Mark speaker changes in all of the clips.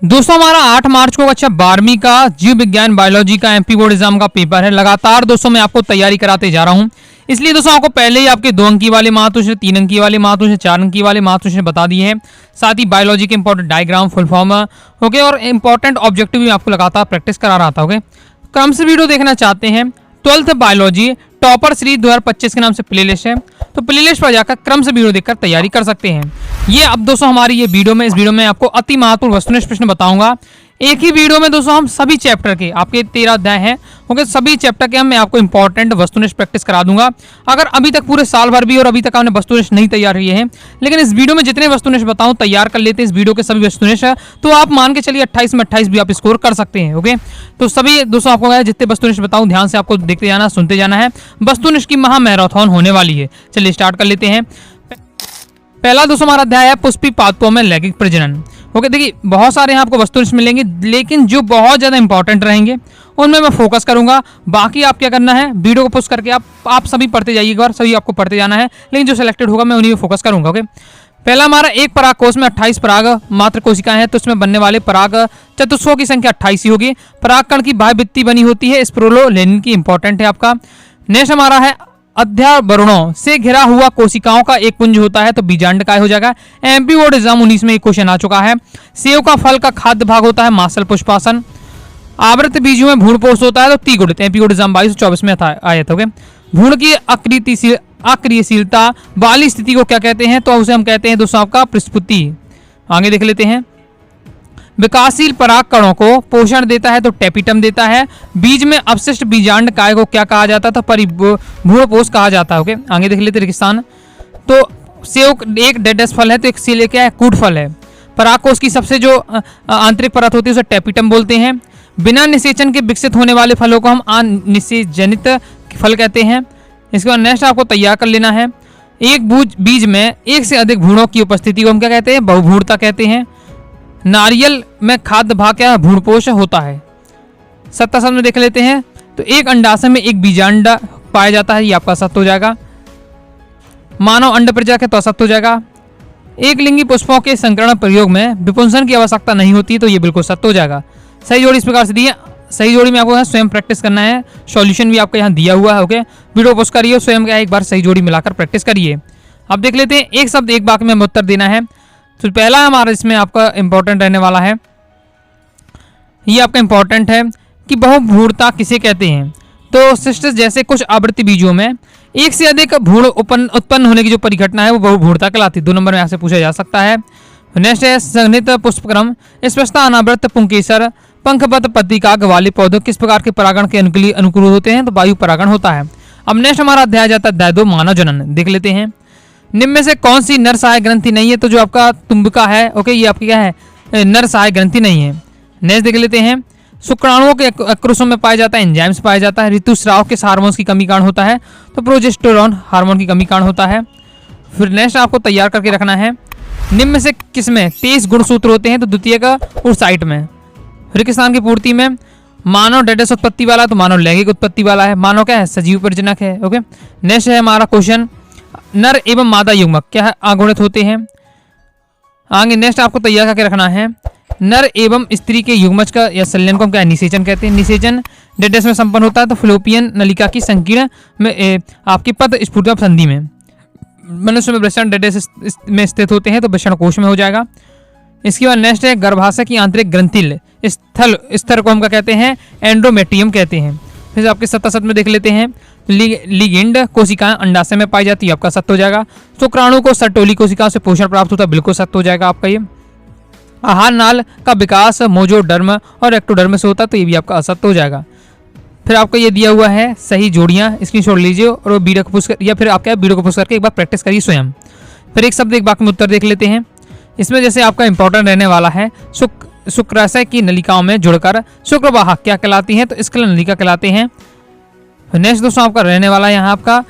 Speaker 1: दोस्तों हमारा 8 मार्च को कक्षा 12वीं का जीव विज्ञान बायोलॉजी का एमपी बोर्ड एग्जाम का पेपर है। लगातार दोस्तों मैं आपको तैयारी कराते जा रहा हूं, इसलिए दोस्तों आपको पहले ही आपके 2 अंक की वाले महत्वपूर्ण 3 अंक की वाले महत्वपूर्ण 4 अंक की वाले महत्वपूर्ण बता दिए हैं। साथ ही बायोलॉजी के important diagram full form okay और इंपॉर्टेंट ऑब्जेक्टिव भी आपको लगातार प्रैक्टिस करा रहा था। ओके, क्रम से वीडियो देखना चाहते हैं 12th बायोलॉजी टॉपर सीरीज 2025 के नाम से प्लेलिस्ट है, तो प्लेलिस्ट पर जाकर क्रम से वीडियो देखकर तैयारी कर सकते हैं। ये अब दोस्तों हमारी ये वीडियो में, इस वीडियो में आपको अति महत्वपूर्ण वस्तुनिष्ठ प्रश्न बताऊंगा। एक ही वीडियो में दोस्तों हम सभी चैप्टर के, आपके 13 अध्याय हैं, ओके, सभी चैप्टर के मैं आपको इंपॉर्टेंट वस्तुनिष्ठ प्रैक्टिस करा दूंगा। अगर अभी तक पूरे साल भर भी और अभी तक आपने वस्तुनिष्ठ नहीं तैयार किए हैं, लेकिन इस वीडियो में जितने वस्तुनिष्ठ बताऊं तैयार कर लेते हैं इस वीडियो के सभी वस्तुनिष्ठ, तो आप मान के चलिए 28 में 28 भी आप स्कोर कर सकते हैं। ओके, तो सभी दोस्तों आपको जितने वस्तुनिष्ठ बताऊं ध्यान से आपको देखते जाना, सुनते जाना है। वस्तुनिष्ठ की महा मैराथन होने वाली है। चलिए स्टार्ट कर लेते हैं। पहला दोस्तों हमारा अध्याय है पुष्पी पादपों में लैंगिक प्रजनन। ओके, देखिए बहुत सारे यहाँ आपको वस्तुनिष्ठ मिलेंगे, लेकिन जो बहुत ज़्यादा इंपॉर्टेंट रहेंगे उनमें मैं फोकस करूंगा। बाकी आप क्या करना है, वीडियो को पुश करके आप सभी पढ़ते जाइए, एक बार सभी आपको पढ़ते जाना है, लेकिन जो सिलेक्टेड होगा मैं उन्हीं में फोकस करूंगा। ओके, पहला हमारा एक पराग कोष में 28 पराग मात्र कोशिकाएं हैं, तो उसमें बनने वाले पराग चतुष्कों की संख्या 28 ही होगी। परागकण की बाह्य भित्ति बनी होती है स्प्रोलोलेनिन की, इंपॉर्टेंट है आपका। नेक्स्ट हमारा है अध्यावरणों से घिरा हुआ कोशिकाओं का एक पुंज होता है, तो बीजांडकाय हो जाएगा। एमपी बोर्ड एग्जाम 19 में एक क्वेश्चन आ चुका है। सेव का फल का खाद्य भाग होता है मासल पुष्पासन। आवृत बीजों में भ्रूणपोष होता है, तो तीगुणित, एमपी बोर्ड एग्जाम 2224 में आया था। भ्रूण की अक्रियशीलता वाली स्थिति को क्या कहते हैं, तो उसे हम कहते हैं दोस्तों आपका प्रस्फुटी। आगे देख लेते हैं। विकासशील पराग कणों को पोषण देता है, तो टेपिटम देता है। बीज में अवशिष्ट बीजांड काय को क्या कहा जाता है, तो परिभ्रूणपोष कहा जाता है। ओके, आगे देख लेते हैं रेगिस्तान। तो सेव एक डेडस फल है, तो एक सील क्या है, कूट फल है। परागकोश की सबसे जो आंतरिक परत होती है उसे टेपिटम बोलते हैं। बिना निषेचन के विकसित होने वाले फलों को हम अनिषेचनित फल कहते हैं। इसके बाद नेक्स्ट आपको तैयार कर लेना है। एक बीज में एक से अधिक भ्रूणों की उपस्थिति को हम क्या कहते हैं, बहुभ्रूणता कहते हैं। नारियल में खाद्य भाग क्या भ्रूणपोष होता है। 77 में देख लेते हैं। तो एक अंडाशय में एक बीजांड पाया जाता है, ये आपका सत्य हो जाएगा। मानव अंड प्रजा के तो सत्य हो जाएगा। एक लिंगी पुष्पों के संकरण प्रयोग में विपुंसन की आवश्यकता नहीं होती, तो ये बिल्कुल सत्य हो जाएगा। सही जोड़ी इस प्रकार से दी है। सही जोड़ी में आपको यहाँ स्वयं प्रैक्टिस करना है, सॉल्यूशन भी आपका यहाँ दिया हुआ है। ओके, वीडियो पोस्ट करिए, स्वयं क्या एक बार सही जोड़ी मिलाकर प्रैक्टिस करिए। अब देख लेते हैं एक शब्द एक वाक्य में उत्तर देना है। तो पहला हमारा इसमें आपका इंपॉर्टेंट रहने वाला है, ये आपका इंपॉर्टेंट है कि बहुभ्रूणता किसे कहते हैं। तो सिस्टस जैसे कुछ आवृत्ति बीजों में एक से अधिक भ्रूण उत्पन्न होने की जो परिघटना है वो बहुभ्रूणता कहलाती है। 2 नंबर में यहाँ से पूछा जा सकता है। नेक्स्ट है संघनित पुष्पक्रम। स्पष्टता अनावृत पुंकेसर पंखबद्ध पत्रिकाग्र वाले पौधे किस प्रकार के परागण के अनुकूल होते हैं, तो वायु परागण होता है। अब नेक्स्ट हमारा अध्याय जाता है अध्याय 2 मानव जनन। देख लेते हैं। निम्न में से कौन सी नर सहायक ग्रंथि नहीं है, तो जो आपका तुम्बिका है, ओके, ये आपकी क्या है, नर सहायक ग्रंथि नहीं है। नेक्स्ट देख लेते हैं। शुक्राणुओं के अक्रोशों में पाया जाता है एंजाइम्स पाया जाता है। ऋतुस्राव के हार्मोन्स की कमी कारण होता है, तो प्रोजेस्टेरोन हार्मोन की कमी कारण होता है। फिर नेक्स्ट आपको तैयार करके रखना है। निम्न में से किसमें 23 गुणसूत्र होते हैं, तो द्वितीय का और साइट में। रेगिस्तान की पूर्ति में मानव डेडस उत्पत्ति वाला, तो मानव लैंगिक उत्पत्ति वाला है। मानव क्या है, सजीव प्रजनक है। ओके, नेक्स्ट है हमारा क्वेश्चन, नर एवं मादा युग्मक क्या है, अगुणित होते हैं। आगे नेक्स्ट आपको तैयार करके रखना है। नर एवं स्त्री के युग्मज का या संलयन को हम क्या निषेचन कहते हैं। निषेचन डेडस में संपन्न होता है, तो फ्लोपियन नलिका की संकीर्ण में आपकी पद स्फुटता संधि में। मनुष्य में वृषण डेडस में स्थित होते हैं, तो वृषण कोश में हो जाएगा। इसके बाद नेक्स्ट है गर्भाशय की आंतरिक ग्रंथिल स्तर को हम क्या कहते हैं, एंडोमेट्रियम कहते हैं। फिर आपके 77 में देख लेते हैं। लिगेंड कोशिकाएं अंडाशय में पाई जाती है, आपका सत्य हो जाएगा। शुक्राणु को सर्टोली कोशिकाओं से पोषण प्राप्त होता है, बिल्कुल सत्य हो जाएगा आपका ये। आहार नाल का विकास मोजोडर्म और एक्टोडर्म से होता है, तो ये भी आपका असत्य हो जाएगा। फिर आपको ये दिया हुआ है सही जोड़ियाँ, स्क्रीनशॉट लीजिए और वीडियो को पुश या फिर आप क्या वीडियो को पुश करके एक बार प्रैक्टिस करिए स्वयं। फिर एक शब्द एक वाक्य में उत्तर देख लेते हैं। इसमें जैसे आपका इंपॉर्टेंट रहने वाला है, शुक्राशय की नलिकाओं में जुड़कर शुक्रवाहक क्या कहलाती हैं, तो स्खलन नलिका कहलाते हैं। नेक्स्ट दोस्तों आपका रहने वाला है यहाँ आपका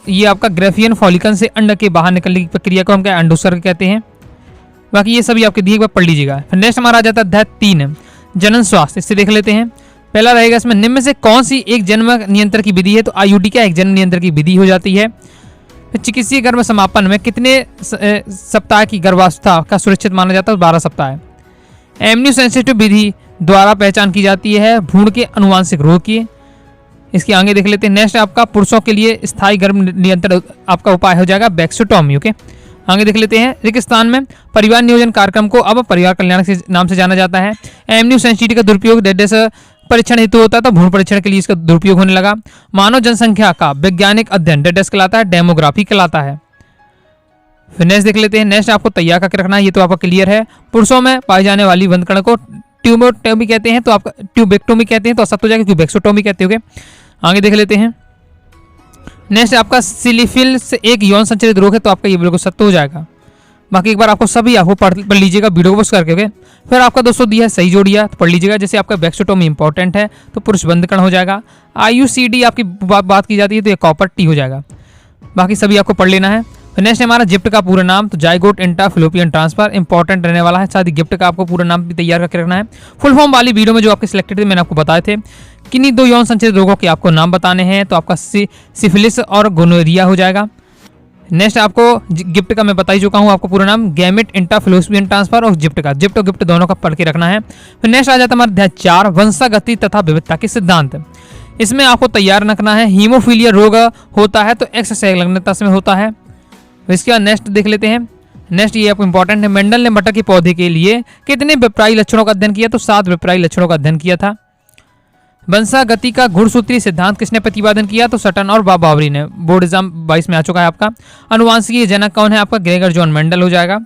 Speaker 1: ये आपका ग्रेफियन फॉलिकन से अंड के बाहर निकलने की प्रक्रिया को हम क्या अंडोत्सर्ग कहते हैं। बाकी ये सभी आपके दिए एक बार पढ़ लीजिएगा। फिर नेक्स्ट हमारा आ जाता है अध्याय 3 जनन स्वास्थ्य। इससे देख लेते हैं। पहला रहेगा इसमें निम्न में से कौन सी एक जन्म नियंत्रण की विधि है, तो आईयूडी क्या एक जन्म नियंत्रण की विधि हो जाती है। चिकित्सीय गर्भ समापन में कितने सप्ताह की गर्भावस्था का सुरक्षित माना जाता है, 12 सप्ताह है। एमन्यू सेंसिटिव विधि द्वारा पहचान की जाती है भ्रूण के अनुवांशिक रोग की। इसके आगे देख लेते हैं। नेक्स्ट आपका पुरुषों के लिए स्थायी गर्भ नियंत्रण आपका उपाय हो जाएगा वैक्सोटॉमी। ओके, आगे देख लेते हैं। रेगिस्तान में परिवार नियोजन कार्यक्रम को अब परिवार कल्याण के नाम से जाना जाता है। एमन्यू सेंसिटिविटी का दुरुपयोग डेडेस परीक्षण हेतु होता है, तो भ्रूण परीक्षण के लिए इसका दुरुपयोग होने लगा। मानव जनसंख्या का वैज्ञानिक अध्ययन डेडेस कहलाता है, डेमोग्राफी कहलाता है। फिर नेक्स्ट देख लेते हैं। नेक्स्ट आपको तैयार करके रखना है, ये तो आपका क्लियर है। पुरुषों में पाई जाने वाली वंदकण को ट्यूबोटोमी कहते हैं, तो आपका ट्यूबेक्टोमी कहते हैं, तो असत्य हो जाएगा, ट्यूबेक्सोटोमी कहते हो। आगे देख लेते हैं। नेक्स्ट आपका सिलिफिलिस एक यौन संचालित रोग है, तो आपका ये बिल्कुल सत्य हो जाएगा। बाकी एक बार आपको सभी आपको पढ़ लीजिएगा वीडियो को पोस्ट करके। ओके, फिर आपका दोस्तों दिया है सही जोड़िया, तो पढ़ लीजिएगा। जैसे आपका वैक्सोटोमी इंपॉर्टेंट है, तो पुरुष बंधकण हो जाएगा। IUCD आपकी बात की जाती है, तो ये कॉपर टी हो जाएगा। बाकी सभी आपको पढ़ लेना है। नेक्स्ट हमारा जिप्ट का पूरा नाम, तो जाइगोट इंट्राफैलोपियन ट्रांसफर इंपॉर्टेंट रहने वाला है। साथ ही गिफ्ट का आपको पूरा नाम भी तैयार करके रखना है। फुल फॉर्म वाली वीडियो में जो आपके सिलेक्टेड थे मैंने आपको बताए थे। किन्हीं दो यौन संचालित रोगों के आपको नाम बताने हैं, तो आपका सिफिलिस और गोनोरिया हो जाएगा। नेक्स्ट आपको गिफ्ट का मैं बता ही चुका हूँ, आपको पूरा नाम गैमेट इंट्राफैलोपियन ट्रांसफर और जिप्ट का जिप्ट और गिफ्ट दोनों का पढ़ के रखना है। फिर नेक्स्ट आ जाता है हमारा अध्याय 4 वंशागति तथा विविधता के सिद्धांत। इसमें आपको तैयार रखना है। हीमोफीलिया रोग होता है तो एक्स संलग्नता में होता है। इसके बाद नेक्स्ट देख लेते हैं। नेक्स्ट ये आपको इंपॉर्टेंट है। मेंडल ने मटर के पौधे के लिए कितने विप्राई लक्षणों का अध्ययन किया, तो 7 विप्राई लक्षणों का अध्ययन किया था। वंशागति का गुणसूत्रीय सिद्धांत किसने प्रतिपादन किया, तो सटन और बावरी ने। बोर्ड एग्जाम 22 में आ चुका है आपका। अनुवांशिकीय जनक कौन है, आपका ग्रेगर जॉन मेंडल हो जाएगा।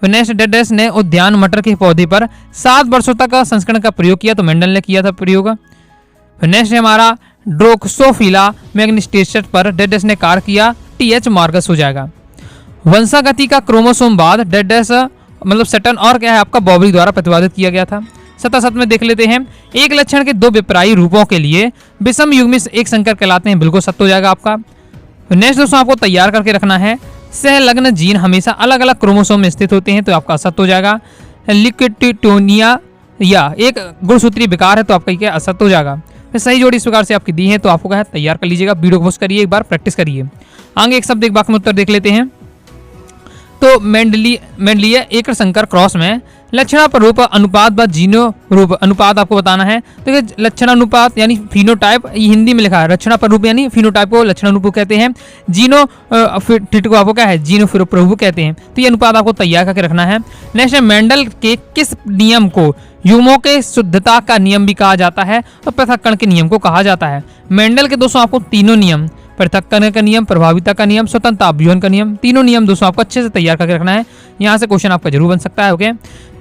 Speaker 1: फिर नेक्स्ट डेडेस ने उद्यान मटर के पौधे पर 7 वर्षों तक संस्करण का प्रयोग किया, तो मेंडल ने किया था प्रयोग। फिर नेक्स्ट हमारा ड्रोक्सोफिला मैग्निस्टेशन पर डेडेस ने कार्य किया, TH मार्गस हो जाएगा। वंशागति का क्रोमोसोमवाद डेडेस मतलब सटन और क्या है आपका बॉबरी द्वारा प्रतिपादित किया गया था। 77 में देख लेते हैं। एक लक्षण के 2 विप्रायी रूपों के लिए विषम युग्मित एक संकर कहलाते हैं, बिल्कुल सत्य हो जाएगा आपका। नेक्स्ट दोस्तों आपको तैयार करके रखना है। सहलग्न जीन हमेशा अलग अलग क्रोमोसोम में स्थित होते हैं, तो आपका असत्य हो जाएगा। लिक्विटोनिया या एक गुणसूत्रीय विकार है, तो आपका क्या असत्य हो जाएगा। फिर सही जोड़ी इस प्रकार से आपकी दी है, तो आपको क्या है तैयार कर लीजिएगा। वीडियो को पोस्ट करिए, एक बार प्रैक्टिस करिए। आगे एक शब्द एक बार में उत्तर देख लेते हैं। तो मेंडलीय एक संकर क्रॉस में लक्षणानुरूप अनुपात व जीनो रूप अनुपात आपको बताना है। तो ये लक्षणानुपात यानी फिनोटाइप, हिंदी में लिखा है लक्षणानुरूप यानी फिनोटाइप को लक्षणानुरूप कहते हैं। जीनो फिट को आपको क्या है जीनो प्रभु कहते हैं। तो ये अनुपात आपको तैयार करके रखना है। नेक्स्ट मेंडल के किस नियम को युग्मों के शुद्धता का नियम भी कहा जाता है और पृथक्करण के नियम को कहा जाता है। मेंडल के दोस्तों आपको तीनों नियम, पृथक्करण का नियम, प्रभाविता का नियम, स्वतंत्रता अभियोजन का नियम, तीनों नियम दोस्तों आपको अच्छे से तैयार करके रखना है। यहाँ से क्वेश्चन आपका जरूर बन सकता है। ओके,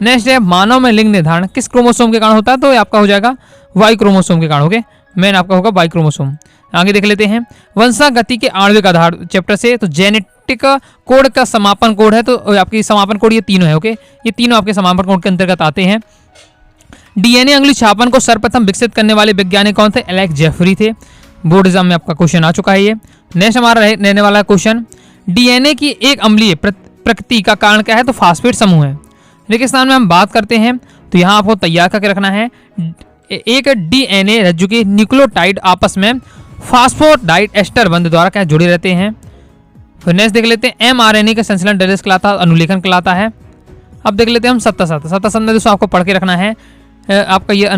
Speaker 1: नेक्स्ट है मानव में लिंग निर्धारण किस क्रोमोसोम के कारण होता है, तो ये आपका हो जाएगा वाई क्रोमोसोम के कारण। ओके, मेन आपका होगा वाई क्रोमोसोम। आगे देख लेते हैं। वंशागति के आणविक आधार चैप्टर से, तो जेनेटिक कोड का समापन कोड है, तो आपकी समापन कोड ये तीनों है। ओके, ये तीनों आपके समापन कोड के अंतर्गत आते हैं। DNA अंगुली छापन को सर्वप्रथम विकसित करने वाले वैज्ञानिक कौन थे, एलेक्स जेफरी थे। बोर्ड एग्जाम में आपका क्वेश्चन आ चुका है ये। नेक्स्ट हमारा रहने वाला क्वेश्चन, DNA की एक अम्लीय प्रकृति का कारण क्या है, तो फास्फेट समूह है। रेगिस्तान में हम बात करते हैं, तो यहाँ आपको तैयार करके रखना है। एक DNA रज्जु के न्यूक्लियोटाइड आपस में फास्फोडाइड एस्टर बंध द्वारा क्या जुड़े रहते हैं। फिर नेक्स्ट देख लेते हैं। mRNA का संश्लेषण डेडेस कहलाता है, अनुलेखन कहलाता है। अब देख लेते हैं हम 77 में दोस्तों आपको पढ़ के रखना है। आपका ये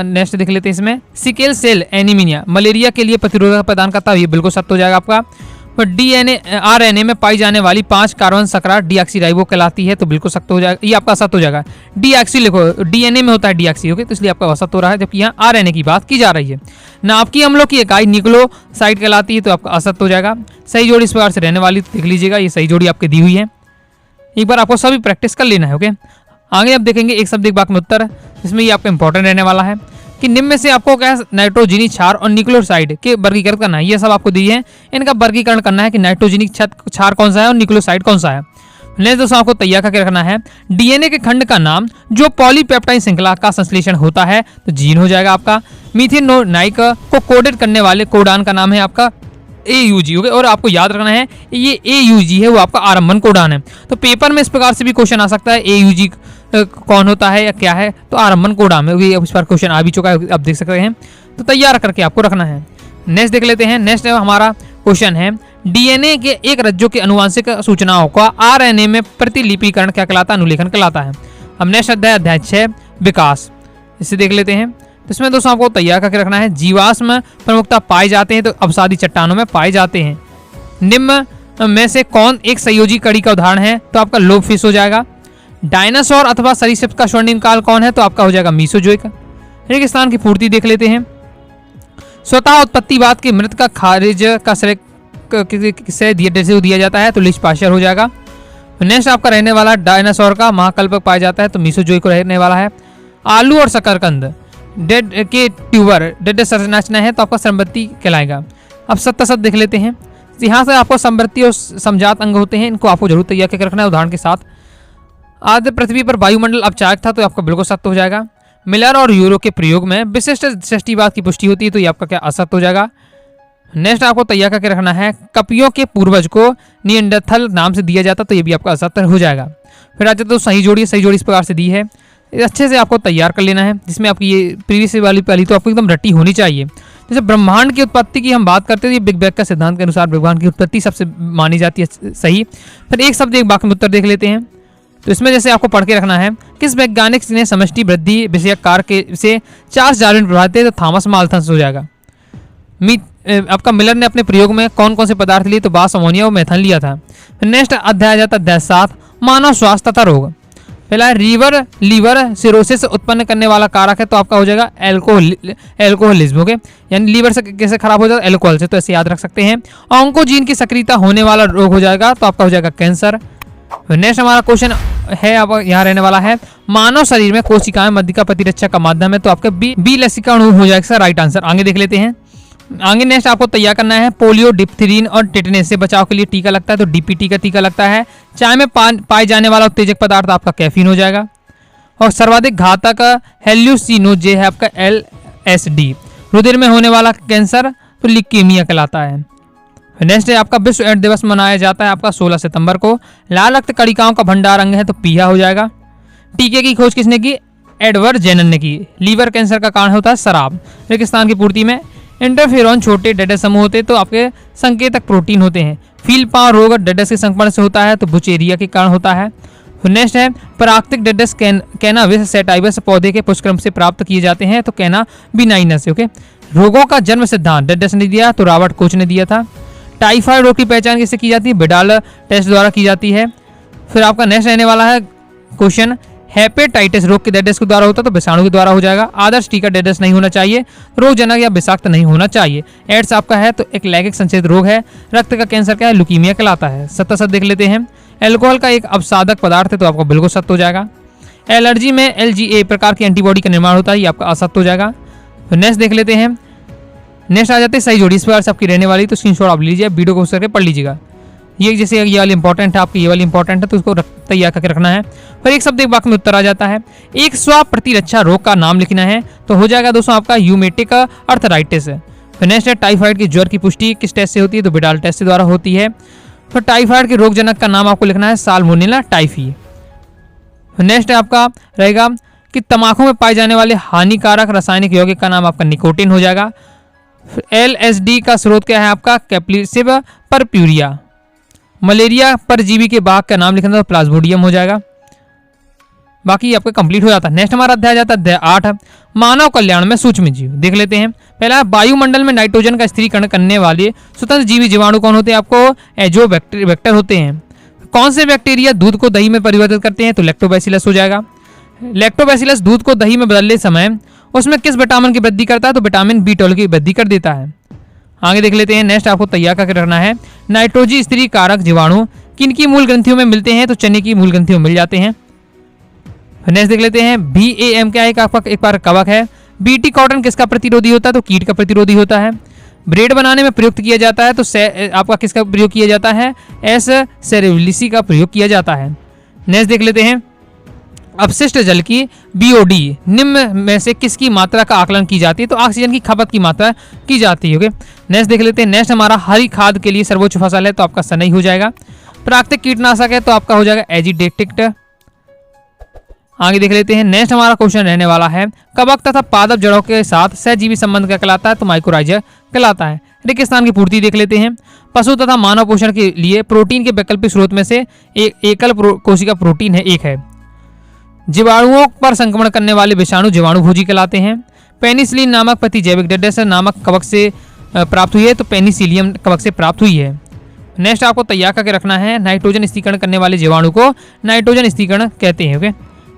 Speaker 1: नेक्स्ट देख लेते हैं। इसमें सिकेल सेल एनीमिया मलेरिया के लिए प्रतिरोधक प्रदान करता है, ये बिल्कुल सत्य हो जाएगा आपका। फिर RNA में पाई जाने वाली 5 कार्बन संकरा डीऑक्सीराइबो कहलाती है, तो बिल्कुल सत्य हो जाएगा, ये आपका सत्य हो जाएगा। डीऑक्सी लिखो, DNA में होता है डीऑक्सी। ओके, तो इसलिए आपका असत्य हो रहा है, जबकि यहाँ RNA की बात की जा रही है। नाभिकीय अम्लों की इकाई न्यूक्लियोसाइड कहलाती है, तो आपका असत्य हो जाएगा। सही जोड़ी इस प्रकार से रहने वाली देख लीजिएगा, ये सही जोड़ी आपकी दी हुई है। एक बार आपको सभी प्रैक्टिस कर लेना है। ओके, आगे आप देखेंगे एक शब्द एक बात में उत्तर, इसमें ये आपका इंपॉर्टेंट रहने वाला है कि निम्न में से आपको क्या नाइट्रोजनी क्षार और न्यूक्लियोसाइड के वर्गीकरण करना है। ये सब आपको दी है, इनका वर्गीकरण करना है कि नाइट्रोजनिक क्षार कौन सा है और न्यूक्लियोसाइड कौन सा है। नेक्स्ट दोस्तों आपको तैयार करके रखना है। DNA के खंड का नाम जो पॉलीपेप्टाइड श्रृंखला का संश्लेषण होता है, तो जीन हो जाएगा आपका। मीथेनोनाइक को कोडेड करने वाले कोडान का नाम है आपका AUG। ओके, और आपको याद रखना है ये AUG है वो आपका आरंभन कोडान है। तो पेपर में इस प्रकार से भी क्वेश्चन आ सकता है, AUG कौन होता है या क्या है, तो आरंभन कोडान में। इस पर क्वेश्चन आ भी चुका है, आप देख सकते हैं, तो तैयार करके आपको रखना है। नेक्स्ट देख लेते हैं। नेक्स्ट हमारा क्वेश्चन है, DNA के एक रज्जु के अनुवांशिक सूचनाओं का RNA में प्रतिलिपिकरण क्या कहलाता है, अनुलेखन कहलाता है। अब नेक्स्ट अध्याय 6 विकास। इसे देख लेते हैं। तो इसमें दोस्तों आपको तैयार करके रखना है। जीवाश्म प्रमुखता पाए जाते हैं तो अवसादी चट्टानों में पाए जाते हैं। निम्न में से कौन एक संयोजी कड़ी का उदाहरण है? तो आपका लोब फिश हो जाएगा। डायनासोर अथवा सरीसृप का स्वर्णिम काल कौन है? तो आपका हो जाएगा मीसोजोइक। रेगिस्तान की पूर्ति देख लेते हैं। स्वतः उत्पत्तिवाद की मृत का खारिज का श्रेय किसे दिया जाता है? तो लिच पाश्चर हो जाएगा। नेक्स्ट आपका रहने वाला डायनासोर का महाकल्पक पाया जाता है तो मीसोजोइक को रहने वाला है। आलू और शकरकंद डेड के ट्यूबर डेड संरचना है तो आपका संवृत्ति कहलाएगा। अब सत्ता देख लेते हैं। यहाँ से आपको संवृत्ति और समजात अंग होते हैं, इनको आपको जरूर तैयार करके रखना है उदाहरण के साथ। आद्य पृथ्वी पर वायुमंडल अपचायक था तो आपका बिल्कुल सत्य हो जाएगा। मिलर और यूरो के प्रयोग में विशिष्ट सृष्टिवाद की पुष्टि होती है तो ये आपका क्या असत्य हो जाएगा। नेक्स्ट आपको तैयार करके रखना है। कपियों के पूर्वज को निएंडरथल नाम से दिया जाता तो ये भी आपका असत्य हो जाएगा। फिर आज तो सही जोड़ी इस प्रकार से दी है, अच्छे से आपको तैयार कर लेना है, जिसमें आपकी ये प्रीवियस वाली पहली तो आपको एकदम रटी होनी चाहिए। जैसे ब्रह्मांड की उत्पत्ति की हम बात करते हैं, ये बिग बैंग का सिद्धांत के अनुसार ब्रह्मांड की उत्पत्ति सबसे मानी जाती है सही। फिर एक शब्द एक वाक्य में उत्तर देख लेते हैं। तो इसमें जैसे आपको पढ़ के रखना है, किस वैज्ञानिक ने समष्टि वृद्धि विषयक कार्य से चार्ल्स डार्विन प्रभावित थे? तो थॉमस माल्थस हो जाएगा। आपका मिलर ने अपने प्रयोग में कौन कौन से पदार्थ लिए? तो बास, अमोनिया और मेथन लिया था। नेक्स्ट अध्याय जाता अध्याय 7 मानव स्वास्थ्य तथा रोग। पहला लीवर सिरोसिस उत्पन्न करने वाला कारक है तो आपका हो जाएगा एल्कोहलिज्म। ओके, यानी लीवर से कैसे खराब हो जाता है? एल्कोहल से, तो ऐसे याद रख सकते हैं। ऑन्कोजीन की सक्रियता होने वाला रोग हो जाएगा तो आपका हो जाएगा कैंसर। नेक्स्ट हमारा क्वेश्चन है अब यहाँ रहने वाला है, मानव शरीर में कोशिकाएं मध्य का प्रतिरक्षा का माध्यम है तो आपका बी लसिका अणु हो जाएगा राइट आंसर। आगे देख लेते हैं। आगे नेक्स्ट आपको तैयार करना है। पोलियो, डिप्थीरिन और टेटनेस से बचाव के लिए टीका लगता है तो डीपीटी का टीका लगता है। चाय में पाए जाने वाला उत्तेजक पदार्थ आपका कैफीन हो जाएगा। और सर्वाधिक घातक हेल्यूसिनोज है आपका LSD। रुधिर में होने वाला कैंसर तो ल्यूकेमिया कहलाता है। नेक्स्ट है आपका विश्व एड्स दिवस मनाया जाता है आपका 16 सितंबर को। लाल रक्त कणिकाओं का भंडार अंग है तो पीहा हो जाएगा। टीके की खोज किसने की? एडवर्ड जेनर ने की। लीवर कैंसर का कारण होता है शराब। रेगिस्तान की पूर्ति में इंटरफेरॉन छोटे डेडस समूह होते तो आपके संकेतक प्रोटीन होते हैं। फील पावर रोग डेडस के संक्रमण से होता है तो बुचेरिया के कारण होता है। नेक्स्ट है प्राकृतिक डेडस कैनाबिस सैटाइवस पौधे के पुष्पक्रम से प्राप्त किए जाते हैं तो कैनाबिनाइनस। ओके, रोगों का जन्म सिद्धांत डेडस ने दिया तो रॉबर्ट कोच ने दिया था। टाइफाइड रोग की पहचान किससे की जाती है? बिडाल टेस्ट द्वारा की जाती है। फिर आपका नेक्स्ट रहने वाला है क्वेश्चन, हेपेटाइटिस रोग के डेडस के द्वारा होता तो विषाणु के द्वारा हो जाएगा। आदर्श टीका डेडस नहीं होना चाहिए, रोगजनक या विषाक्त नहीं होना चाहिए। एड्स आपका है तो एक लैंगिक संचेत रोग है। रक्त का कैंसर क्या है? ल्यूकीमिया कहलाता है। सत्य देख लेते हैं। एल्कोहल का एक अवसादक पदार्थ है तो आपको बिल्कुल सत्य हो जाएगा। एलर्जी में LGA प्रकार की एंटीबॉडी का निर्माण होता है, ये आपका असत्य हो जाएगा। तो नेक्स्ट देख लेते हैं। नेक्स्ट आ जाते हैं सही जोड़ी, इस प्रकार से आपकी रहने वाली तो स्क्रीनशॉट आप लीजिए, वीडियो को करके पढ़ लीजिएगा। ये जैसे ये वाली इंपॉर्टेंट है आपकी, ये वाली इंपॉर्टेंट है तो उसको तैयार करके रखना है। फिर एक शब्द एक वाक्य में उत्तर आ जाता है। एक स्व प्रतिरक्षा रोग का नाम लिखना है तो हो जाएगा दोस्तों आपका यूमेटिक अर्थराइटिस। फिर नेक्स्ट है टाइफाइड की ज्वर की पुष्टि किस टेस्ट से होती है? तो बिडाल टेस्ट द्वारा होती है। फिर टाइफाइड के रोगजनक का नाम आपको लिखना है साल्मोनेला टाइफी। नेक्स्ट है आपका रहेगा कि तंबाकू में पाए जाने वाले हानिकारक रासायनिक यौगिक का नाम आपका निकोटिन हो जाएगा। LSD का स्रोत क्या है आपका? कैप्लिसिब परप्यूरिया। मलेरिया परजीवी के बाघ का नाम लिखना तो प्लाज्मोडियम हो जाएगा। बाकी आपका कंप्लीट हो जाता है। नेक्स्ट हमारा अध्याय जाता है अध्याय 8 मानव कल्याण में सूक्ष्म जीव। देख लेते हैं। पहला वायुमंडल में नाइट्रोजन का स्थिरीकरण करने वाले स्वतंत्र जीवी जीवाणु कौन होते हैं? आपको एजो वेक्टर होते हैं। कौन से बैक्टीरिया दूध को दही में परिवर्तित करते हैं? तो लैक्टोबैसिलस हो जाएगा। लैक्टोबैसिलस दूध को दही में बदलने समय उसमें किस विटामिन की वृद्धि करता है? तो विटामिन B12 की वृद्धि कर देता है। आगे देख लेते हैं। नेक्स्ट आपको तैयार करके रखना है। नाइट्रोजी स्त्री कारक जीवाणु किनकी मूल ग्रंथियों में मिलते हैं? तो चने की मूल ग्रंथियों में मिल जाते हैं। नेक्स्ट देख लेते हैं। BAM क्या है? आपका एक बार कवक है। BT कॉटन किसका प्रतिरोधी होता है? तो कीट का प्रतिरोधी होता है। ब्रेड बनाने में प्रयुक्त किया जाता है तो आपका किसका प्रयोग किया जाता है? S सेरेविलिसी का प्रयोग किया जाता है। नेक्स्ट देख लेते हैं। अपशिष्ट जल की BOD निम्न में से किसकी मात्रा का आकलन की जाती है? तो ऑक्सीजन की खपत की मात्रा की जाती है। ओके, नेक्स्ट देख लेते हैं। नेक्स्ट हमारा हरी खाद के लिए सर्वोच्च फसल है तो आपका सनई हो जाएगा। प्राकृतिक कीटनाशक है तो आपका हो जाएगा एजिडेक्टिक। आगे देख लेते हैं। नेक्स्ट हमारा क्वेश्चन रहने वाला है कवक तथा पादप जड़ों के साथ सहजीवी संबंध का कहलाता है? तो माइक्रोराइजा कहलाता है। रेगिस्तान की पूर्ति देख लेते हैं। पशु तथा मानव पोषण के लिए प्रोटीन के वैकल्पिक स्रोत में से एक एकल कोशिका प्रोटीन है एक है। जीवाणुओं पर संक्रमण करने वाले विषाणु जीवाणुभोजी कहलाते हैं। पेनिसिलिन नामक प्रतिजैविक डेडेस नामक कवक से प्राप्त हुई है, तो पेनिसिलियम कवक से प्राप्त हुई है। नेक्स्ट आपको तैयार करके रखना है, नाइट्रोजन स्थिरीकरण करने वाले जीवाणु को नाइट्रोजन स्थिरीकरण कहते हैं। ओके,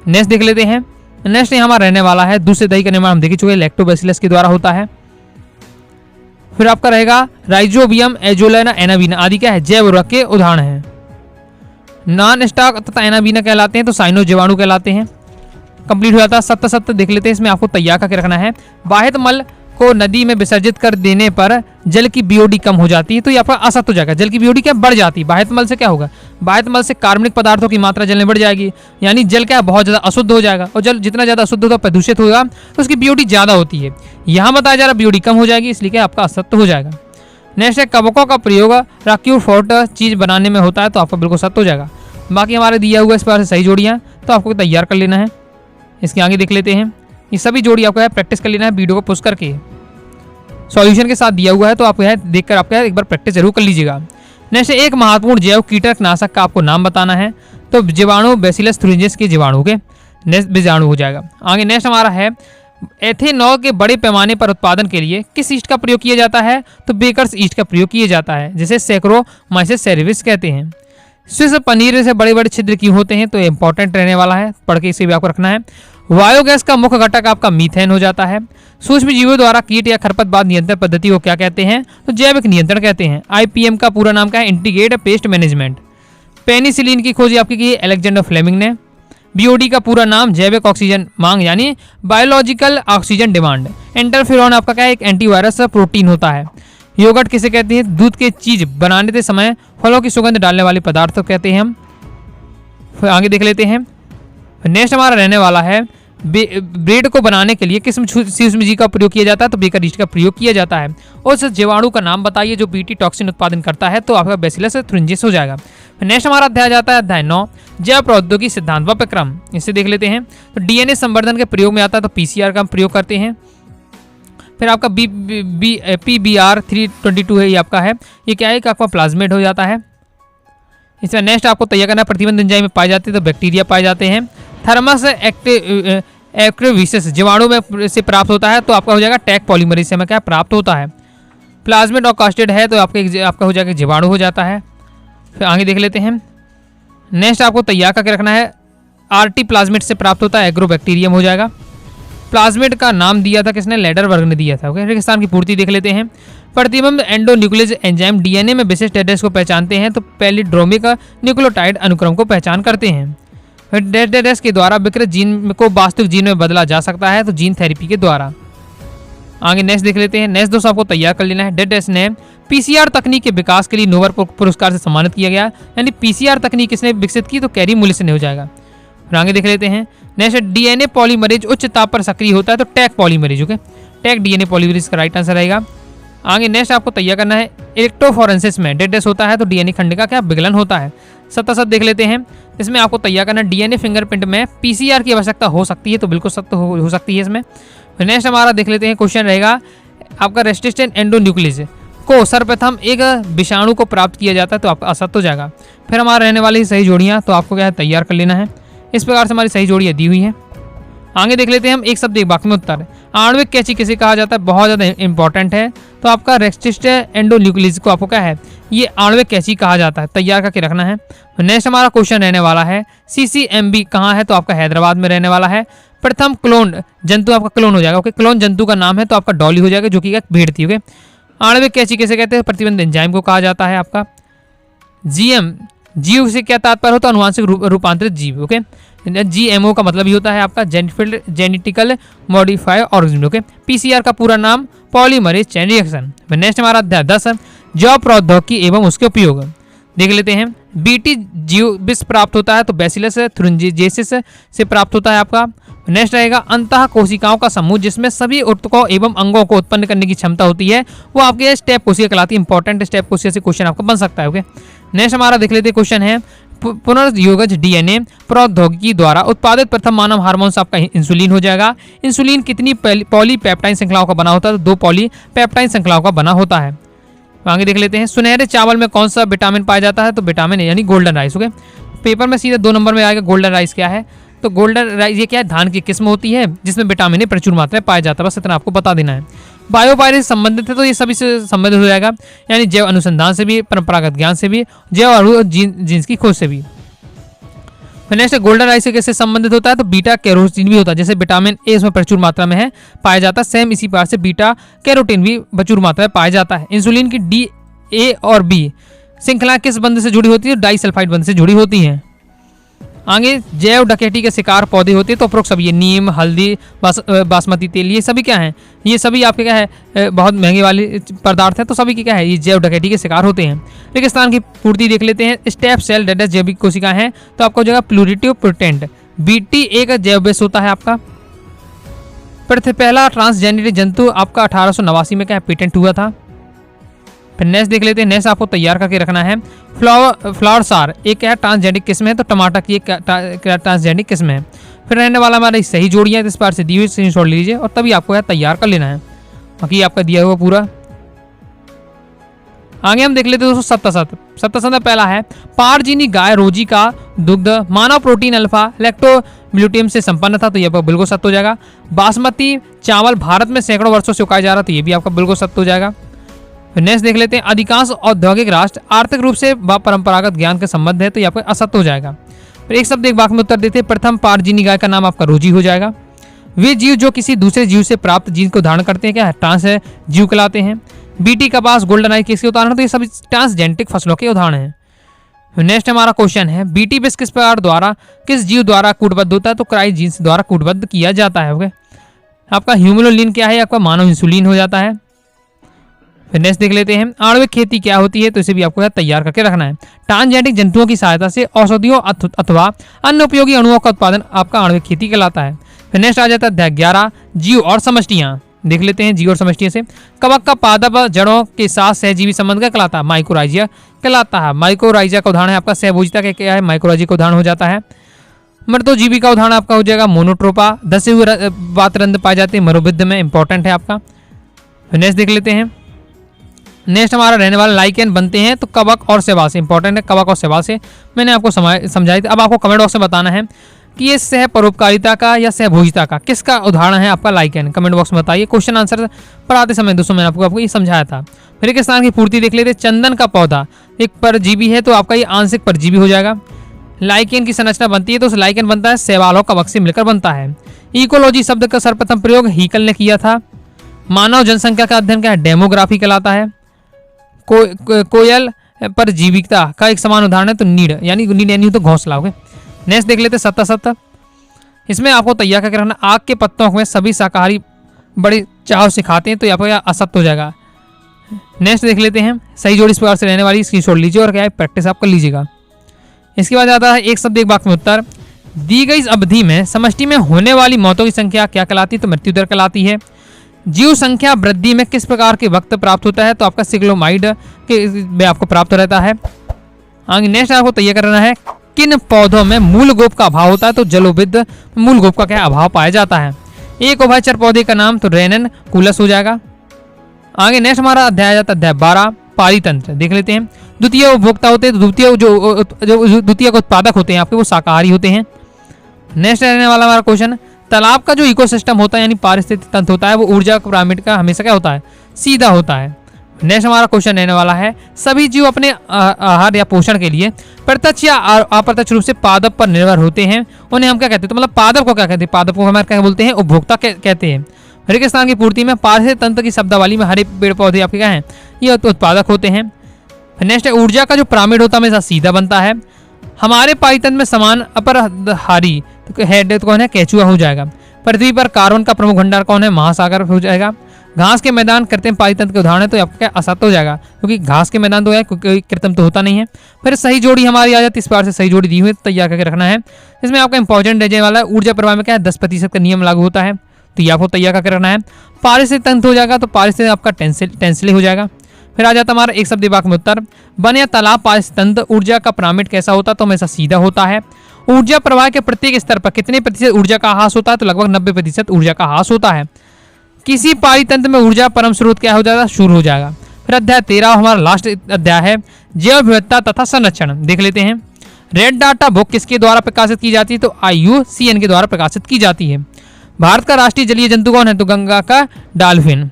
Speaker 1: नेक्स्ट देख लेते हैं। नेक्स्ट यहाँ हमारा रहने वाला है, दूध से दही का निर्माण हम देख चुके हैं, लैक्टोबैसिलस के द्वारा होता है। फिर आपका रहेगा राइजोबियम, एजोलेना, एनाबीना आदि क्या है, जैव उर्वरक के उदाहरण हैं। नॉन स्टॉक तथा एनाबीना कहलाते हैं, तो साइनो जीवाणु कहलाते हैं। कंप्लीट हो जाता है। सत्य देख लेते हैं, इसमें आपको तैयार करके रखना है। बाह्य मल को नदी में विसर्जित कर देने पर जल की बीओडी कम हो जाती है, तो ये आपका असत्य हो जाएगा। जल की बीओडी क्या बढ़ जाती है, बाह्य मल से क्या होगा, बाह्य मल से कार्बनिक पदार्थों की मात्रा जल में बढ़ जाएगी, यानी जल क्या बहुत ज़्यादा अशुद्ध हो जाएगा। और जल जितना ज़्यादा अशुद्ध होगा, प्रदूषित होगा, तो उसकी बीओडी ज़्यादा होती है। यहाँ बताया जा रहा है बीओडी कम हो जाएगी, इसलिए क्या आपका असत्य हो जाएगा। नेक्स्ट है कवकों का प्रयोग राक्यू फोर्ट चीज बनाने में होता है, तो आपका बिल्कुल सत्य हो जाएगा। बाकी हमारे दिया हुआ इस बार से सही जोड़ियाँ, तो आपको तैयार कर लेना है। इसके आगे देख लेते हैं, ये सभी जोड़ी आपको है प्रैक्टिस कर लेना है, वीडियो को पुश करके सॉल्यूशन के साथ दिया हुआ है, तो आपको है देखकर आपको एक बार प्रैक्टिस जरूर कर लीजिएगा। नेक्स्ट एक महत्वपूर्ण जैव कीटनाशक का आपको नाम बताना है, तो जीवाणु बैसिलस थ्यूरिंजिस के जीवाणु के नेक्स्ट बीजाणु हो जाएगा। आगे नेक्स्ट हमारा है एथेनॉल के बड़े पैमाने पर उत्पादन के लिए किस ईस्ट का प्रयोग किया जाता है, तो बेकर्स ईस्ट का प्रयोग किया जाता है, जिसे सैक्रोमाइसिस सेरेविस कहते हैं। स्विस पनीर से बड़े बड़े छिद्र क्यों होते हैं, तो इंपॉर्टेंट रहने वाला है, पढ़ के इसे भी आपको रखना है। बायोगैस का मुख्य घटक आपका मीथेन हो जाता है। सूक्ष्म जीवों द्वारा कीट या खरपतवार नियंत्रण पद्धति को क्या कहते हैं, तो जैविक नियंत्रण कहते हैं। आईपीएम का पूरा नाम क्या है, इंटीग्रेटेड पेस्ट मैनेजमेंट। पेनिसिलिन की खोज आपकी की अलेक्जेंडर फ्लेमिंग ने। बीओडी का पूरा नाम जैविक ऑक्सीजन मांग यानी बायोलॉजिकल ऑक्सीजन डिमांड। इंटरफेरॉन आपका क्या है, एक एंटीवायरस प्रोटीन होता है। योगर्ट किसे कहते हैं, दूध के चीज बनाने के समय फलों की सुगंध डालने वाले पदार्थ कहते हैं हम। फिर आगे देख लेते हैं। नेक्स्ट हमारा रहने वाला है ब्रेड को बनाने के लिए किस सूक्ष्म जीव का प्रयोग किया जाता है, तो बेकर यीस्ट का प्रयोग किया जाता है। और उस जीवाणु का नाम बताइए जो बीटी टॉक्सिन उत्पादन करता है, तो आपका बैसिलस थ्यूरिंजिस हो जाएगा। नेक्स्ट हमारा अध्याय जाता है अध्याय 9, जैव प्रौद्योगिकी सिद्धांत व प्रक्रम। इसे देख लेते हैं। तो डीएनए संवर्धन के प्रयोग में आता है, तो पीसीआर का हम प्रयोग करते हैं। फिर आपका PBR 322 है, ये आपका है, ये क्या है कि आपका प्लाज्मेट हो जाता है। इसमें नेक्स्ट आपको तैयार करना, प्रतिबंध एंजाइम में पाए जाते हैं, तो बैक्टीरिया पाए जाते हैं। थर्मस एक्टिविसिस जीवाणु में से प्राप्त होता है, तो आपका हो जाएगा टैग पॉलीमरेज से हमें क्या प्राप्त होता है। प्लाज्मेट और कास्टेड है, तो आपका हो जाएगा जीवाणु हो जाता है। फिर आगे देख लेते हैं। नेक्स्ट आपको तैयार करके रखना है, आरटी प्लाज्मेट से प्राप्त होता है, एग्रोबैक्टीरियम हो जाएगा। प्लाज्मेट का नाम दिया था किसने, लेडर वर्ग ने दिया था। ओके, रेगिस्तान की पूर्ति देख लेते हैं। प्रतिबंध एंडोन्यूक्लियस एंजाइम डीएनए में विशिष्ट एड्रेस को पहचानते हैं, तो पैलिड्रोमिक न्यूक्लियोटाइड अनुक्रम को पहचान करते हैं। एड्रेस के द्वारा विकृत जीन को वास्तविक जीन में बदला जा सकता है, तो जीन थेरेपी के द्वारा। आगे नेक्स्ट देख लेते हैं। नेक्स्ट दोस्तों आपको तैयार कर लेना है। डेडेस ने पीसीआर तकनीक के विकास के लिए नोबेल पुरस्कार से सम्मानित किया गया, यानी पीसीआर तकनीक किसने विकसित की, तो कैरी मुलिस ने हो जाएगा। फिर आगे देख लेते हैं। नेक्स्ट डीएनए पॉलीमरेज उच्च ताप पर सक्रिय होता है, तो tag polymerase. Okay, tag DNA polymerase का राइट आंसर रहेगा। आगे नेक्स्ट आपको तैयार करना है, इलेक्ट्रोफोरेंसिस में डेडेस होता है, तो डीएनए खंड का क्या विगलन होता है। सत्य देख लेते हैं। इसमें आपको तैयार करना है, डीएनए फिंगरप्रिंट में पीसीआर की आवश्यकता हो सकती है, तो बिल्कुल सत्य हो सकती है इसमें। नेक्स्ट हमारा देख लेते हैं, क्वेश्चन रहेगा आपका रेस्ट्रिक्टेड एंडोन्यूक्लियस को सर्वप्रथम एक विषाणु को प्राप्त किया जाता है, तो आपका असत्य हो जाएगा। फिर हमारा रहने वाली सही जोड़ियाँ, तो आपको क्या है तैयार कर लेना है। इस प्रकार से हमारी सही जोड़ियाँ दी हुई है। आगे देख लेते हैं हम, एक शब्द एक वाक्य में उत्तर। आणविक कैंची किसे कहा जाता है, बहुत ज़्यादा इंपॉर्टेंट है, तो आपका रेस्ट्रिक्टेड एंडोन्यूक्लियस को आपको क्या है, ये आणविक कैंची कहा जाता है, तैयार करके रखना है। नेक्स्ट हमारा क्वेश्चन रहने वाला है, CCMB कहाँ है, तो आपका हैदराबाद में रहने वाला है। प्रथम क्लोन जंतु आपका क्लोन हो जाएगा। ओके, क्लोन जंतु का नाम है, तो आपका डॉली हो जाएगा, जो कि एक भेड़ थी। ओके, आणविक कैंची किसे कहते हैं, प्रतिबंध एंजाइम को कहा जाता है आपका। GM जीव से क्या तात्पर्य होता है, अनुवांशिक रूपांतरित जीव। ओके, GMO का मतलब ही होता है आपका genetical modified organism. Okay, PCR का पूरा नाम पॉलीमरेज चेन रिएक्शन। नेक्स्ट हमारा अध्याय 10, जैव प्रौद्योगिकी एवं उसके उपयोग देख लेते हैं। बीटी जीव विष प्राप्त होता है, तो बैसिलस थ्यूरिंजिएसिस से प्राप्त होता है आपका। नेक्स्ट रहेगा अंतः कोशिकाओं का समूह जिसमें सभी ऊतकों एवं अंगों को उत्पन्न करने की क्षमता होती है, वो आपके स्टेप कोशिका कहलाती है। इंपॉर्टेंट स्टेप कोशिका से क्वेश्चन आपका बन सकता है। ओके, नेक्स्ट हमारा देख लेते हैं, क्वेश्चन है पुनर्योगज डीएनए प्रौद्योगिकी द्वारा उत्पादित प्रथम मानव हार्मोन्स आपका इंसुलिन हो जाएगा। इंसुलिन कितनी पॉलीपेप्टाइड श्रृंखलाओं का बना होता है, तो 2 पॉलीपेप्टाइड श्रृंखलाओं का बना होता है। आगे देख लेते हैं, सुनहरे चावल में कौन सा विटामिन पाया जाता है, तो विटामिन यानी गोल्डन राइस। ओके, पेपर में सीधे 2 नंबर में आएगा गोल्डन राइस क्या है। तो गोल्डन राइस ये क्या है, धान की किस्म होती है जिसमें विटामिन ए प्रचुर मात्रा में पाया जाता है। बस इतना आपको बता देना है। बायोपायरेसी से संबंधित है तो ये सभी से संबंधित हो जाएगा, यानी जैव अनुसंधान से भी, परंपरागत ज्ञान से भी, जैव और जीन्स की खोज से भी। नेक्स्ट गोल्डन राइस से कैसे संबंधित होता है, तो बीटा कैरोटीन भी होता है। जैसे विटामिन ए इसमें प्रचुर मात्रा में है पाया जाता है, सेम इसी प्रकार से बीटा कैरोटीन भी प्रचुर मात्रा में पाया जाता है। इंसुलिन की डी, ए और बी श्रृंखला किस बंध से जुड़ी होती है, डाइसल्फाइड बंध से जुड़ी होती है। आगे जैव डकैती के शिकार पौधे होते हैं तो उपरोक्त सभी, ये नीम, हल्दी, बासमती तेल, ये सभी क्या हैं, ये सभी आपके क्या है बहुत महंगे वाले पदार्थ हैं, तो सभी की क्या है, ये जैव डकैती के शिकार होते हैं। रेगिस्तान की पूर्ति देख लेते हैं। स्टेप सेल डेडस जैविक कोशिका है तो आपको जगह प्लूरिटिव प्रोटेंट, बीटी एक जैव बेस होता है आपका। पहला ट्रांसजेनिक जंतु आपका 1889 में क्या पेटेंट हुआ था। फिर नेक्स्ट देख लेते हैं। नेक्स्ट आपको तैयार करके रखना है। फ्लावर सार एक क्या है, ट्रांसजेनिक किस्म है, तो टमाटर की एक ट्रांसजेनिक किस्म है। फिर रहने वाला हमारी सही जोड़ियाँ इस बार से दी हुई स्क्रीनशॉट लीजिए और तभी आपको यह तैयार कर लेना है, बाकी आपका दिया हुआ पूरा। आगे हम देख लेते हैं दोस्तों सप्तासत में पहला है पारजीनी गाय रोजी का दुग्ध मानव प्रोटीन अल्फा लैक्टोब्यूटेम से संपन्न था, तो ये बिल्कुल सत्य हो जाएगा। बासमती चावल भारत में सैकड़ों वर्षों से उगाया जा रहा, तो ये भी आपका बिल्कुल सत्य हो जाएगा। नेक्स्ट देख लेते हैं। अधिकांश औद्योगिक राष्ट्र आर्थिक रूप से परंपरागत ज्ञान के संबंध है, तो ये आपका असत्य हो जाएगा। फिर एक शब्द एक वाक्य में उत्तर देते हैं। प्रथम पारजीनी गाय का नाम आपका रोजी हो जाएगा। वे जीव जो किसी दूसरे जीव से प्राप्त जीन को धारण करते हैं क्या है, ट्रांस है जीव कहलाते हैं। बीटी कपास गोल्डन आई किसके उदाहरण, तो ये सभी ट्रांसजेनिक फसलों के उदाहरण हैं। नेक्स्ट हमारा क्वेश्चन है बीटी बेस किस प्रकार द्वारा किस जीव द्वारा कूटबद्ध होता है, तो क्राई जीन्स द्वारा कूटबद्ध किया जाता है। ओके, आपका ह्यूमुलोलिन क्या है, आपका मानव इंसुलिन हो जाता है। फिर नेक्स्ट देख लेते हैं। आणविक खेती क्या होती है, तो इसे भी आपको तैयार करके रखना है। ट्रांसजेनिक जंतुओं की सहायता से औषधियों अथवा अन्य उपयोगी अणुओं का उत्पादन आपका आणविक खेती कहलाता है। फिर नेक्स्ट आ जाता है अध्याय 11 जीव और समष्टियां। देख लेते हैं जीव और समष्टियों से। कवक का पादप जड़ों के साथ सहजीवी संबंध का कहलाता है, माइकोराइजिया कहलाता है। माइकोराइजिया का उदाहरण है आपका सहभोजिता का क्या है, माइकोराइजिया का उदाहरण हो जाता है। मृतोजीवी का उदाहरण आपका हो जाएगा मोनोट्रोपा, दसे हुए वातरंध्र पाए जाते हैं मरुभिद्ध में, इंपॉर्टेंट है आपका। नेक्स्ट देख लेते हैं। नेक्स्ट हमारा रहने वाला लाइकेन बनते हैं तो कवक और शैवाल से, इंपॉर्टेंट है कवक और शैवाल से, मैंने आपको समझाई थी। अब आपको कमेंट बॉक्स में बताना है कि ये सह परोपकारिता का या सहभोजिता का किसका उदाहरण है आपका लाइकेन, कमेंट बॉक्स में बताइए। क्वेश्चन आंसर पढ़ाते समय दोस्तों मैंने आपको ये समझाया था। फिर एक स्थान की पूर्ति देख लेते। चंदन का पौधा एक परजीवी है तो आपका ये आंशिक परजीवी हो जाएगा। लाइकेन की संरचना बनती है तो लाइकेन बनता है शैवाल और कवक से मिलकर बनता है। इकोलॉजी शब्द का सर्वप्रथम प्रयोग हीकल ने किया था। मानव जनसंख्या का अध्ययन क्या है, डेमोग्राफी कहलाता है। कोयल पर जीविकता का एक समान उदाहरण है तो नीड यानी तो घोंसला। ओके, नेक्स्ट देख लेते 77। इसमें आपको तैयार करके रखना। आग के पत्तों में सभी शाकाहारी बड़े चाव से खाते हैं, तो आपको यह असत्य हो जाएगा। नेक्स्ट देख लेते हैं। सही जोड़ी इस प्रकार से रहने वाली, स्क्रीनशॉट लीजिए और क्या है प्रैक्टिस आप कर लीजिएगा। इसके बाद आता है एक शब्द एक वाक्य में उत्तर। दी गई अवधि में समष्टि में होने वाली मौतों की संख्या क्या कहलाती है, तो मृत्यु दर कहलाती है। जीव संख्या वृद्धि में किस प्रकार के वक्त प्राप्त होता है, तो आपका सिग्लोमाइड के में आपको प्राप्त रहता है। आगे नेक्स्ट आपको तैयार करना है। किन पौधों में मूल गोप का अभाव होता है, तो जलोविद मूल गोप का क्या अभाव पाया जाता है। एक उभयचर पौधे का नाम तो रेनन कूलस हो जाएगा। आगे नेक्स्ट हमारा अध्याय जाता है अध्याय 12 पारितंत्र। देख लेते हैं। द्वितीय उपभोक्ता होते हैं, तो द्वितीय उत्पादक होते हैं आपके, वो शाकाहारी होते हैं। नेक्स्ट रहने वाला हमारा क्वेश्चन, तालाब का जो इकोसिस्टम होता है यानी पारिस्थितिक तंत्र होता है वो ऊर्जा पिरामिड का हमेशा क्या होता है, सीधा होता है। नेक्स्ट हमारा क्वेश्चन रहने वाला है। सभी जीव अपने आहार या पोषण के लिए प्रत्यक्ष या अप्रत्यक्ष रूप से पादप पर निर्भर होते हैं। उन्हें हम क्या कहते हैं, तो मतलब पादप को क्या कहते हैं, पादप को हमारे क्या बोलते हैं, उपभोक्ता कहते हैं। रेगिस्तान की पूर्ति में पारिस्थितिक तंत्र की शब्दावली में हरे पेड़ पौधे आपके क्या हैं, ये उत्पादक होते हैं। नेक्स्ट है ऊर्जा का जो पिरामिड होता है हमेशा सीधा बनता है। हमारे पारितंत्र में समान अपरहारी हेड कौन है, केचुआ हो जाएगा। पृथ्वी पर कार्बन का प्रमुख भंडार कौन है, महासागर हो जाएगा। घास के मैदान कृत्रिम पारितंत्र के उदाहरण है, तो आपका क्या असत्य हो जाएगा, क्योंकि घास के मैदान तो है, क्योंकि कृत्रिम तो होता नहीं है। फिर सही जोड़ी हमारी आ जाती है, इस बार से सही जोड़ी दी हुई तैयार करके रखना है। इसमें आपका इंपॉर्टेंट रहने वाला है ऊर्जा प्रवाह में क्या है 10% का नियम लागू होता है, तो ये आपको तैयार करके रखना है। पारिस्थितिक तंत्र हो जाएगा, तो पारिस्थितिक आपका टेंसिल हो जाएगा। फिर आ जाता हमारा एक शब्द वाक्य में उत्तर। वन या तालाब पारिस्थितिक तंत्र ऊर्जा का पिरामिड कैसा होता है, तो हमेशा सीधा होता है। ऊर्जा प्रवाह के प्रत्येक स्तर पर कितने प्रतिशत ऊर्जा का ह्रास होता है, तो लगभग 90% ऊर्जा का ह्रास होता है। किसी पारितंत्र में ऊर्जा परम स्रोत क्या हो जाएगा, शुरू हो जाएगा। फिर अध्याय 13 हमारा लास्ट अध्याय है जैव विविधता तथा संरक्षण। देख लेते हैं। रेड डाटा बुक किसके द्वारा प्रकाशित की जाती है? तो IUCN के द्वारा प्रकाशित की जाती है। भारत का राष्ट्रीय जलीय जंतु कौन है? तो गंगा का डॉल्फिन।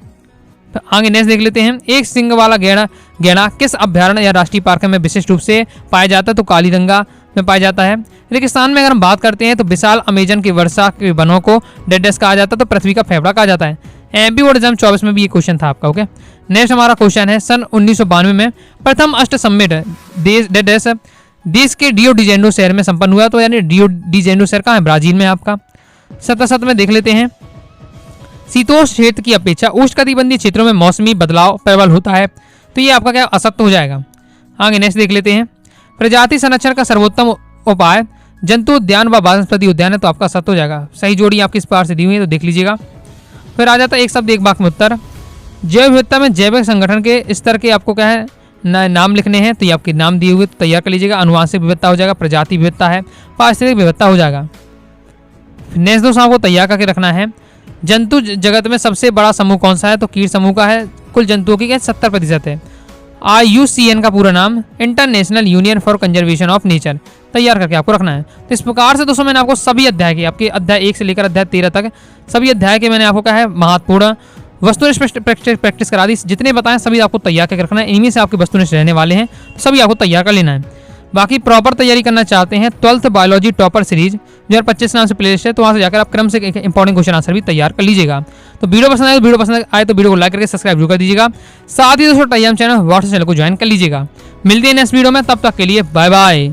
Speaker 1: तो आगे नेक्स्ट देख लेते हैं। एक सिंग वाला गैंडा किस अभ्यारण्य या राष्ट्रीय पार्क में विशिष्ट रूप से पाया जाता है? तो कालीगंगा में पाया जाता है। रेगिस्तान में अगर हम बात करते हैं तो विशाल अमेजन की वर्षा के वनों को डेडेस कहा जाता है, तो पृथ्वी का फेफड़ा कहा जाता है। एमपी बोर्ड एग्जाम 24 में भी ये क्वेश्चन था आपका। ओके, नेक्स्ट हमारा क्वेश्चन है सन 1992 में प्रथम अष्ट समिट देश के रियो डी जेनेरो शहर में संपन्न हुआ। तो यानी रियो डी जेनेरो शहर कहाँ है? ब्राजील में आपका। 77 में देख लेते हैं। शीतोष्ण क्षेत्र की अपेक्षा उष्णकटिबंधीय क्षेत्रों में मौसमी बदलाव प्रबल होता है, तो ये आपका क्या असत्य हो जाएगा। आगे नेक्स्ट देख लेते हैं। प्रजाति संरक्षण का सर्वोत्तम उपाय जंतु उद्यान व वनस्पति उद्यान है, तो आपका सत्य हो जाएगा। सही जोड़ी आपकी इस पार से दी हुई है, तो देख लीजिएगा। फिर आ जाता है एक शब्द एक वाक्य में उत्तर। जैव विविधता में जैविक संगठन के स्तर के आपको क्या है नाम लिखने हैं, तो ये आपके नाम दिए हुए तो तैयार कर लीजिएगा। अनुवांशिक विविधता हो जाएगा, प्रजाति विविधता है, पारिस्थितिक विविधता हो जाएगा। नेक्स्ट दोस्तों आपको तैयार करके रखना है। जंतु जगत में सबसे बड़ा समूह कौन सा है? तो कीट समूह का है। कुल जंतुओं की 70% है। IUCN का पूरा नाम international union for conservation of nature. तैयार करके आपको रखना है। तो इस प्रकार से दोस्तों मैंने आपको सभी अध्याय के आपके अध्याय 1 से लेकर अध्याय 13 तक सभी अध्याय के मैंने आपको क्या है महत्वपूर्ण वस्तुनिष्ठ प्रैक्टिस करा दी। जितने बताएं सभी आपको तैयार करके रखना है। इनमें से आपके वस्तुनिष्ठ रहने वाले हैं, तो सभी आपको तैयार कर लेना है। बाकी प्रॉपर तैयारी करना चाहते हैं 12th बायोलॉजी टॉपर सीरीज 2025 नाम से प्लेलिस्ट है, तो वहाँ से जाकर आप क्रम से इंपॉर्टेंट क्वेश्चन आंसर भी तैयार कर लीजिएगा। तो वीडियो पसंद आए तो वीडियो को लाइक करके सब्सक्राइब जरूर कर दीजिएगा। साथ ही दोस्तों टेलीग्राम चैनल व्हाट्सएप चैनल को ज्वाइन कर लीजिएगा। मिलते हैं नेक्स्ट वीडियो में, तब तक के लिए बाय बाय।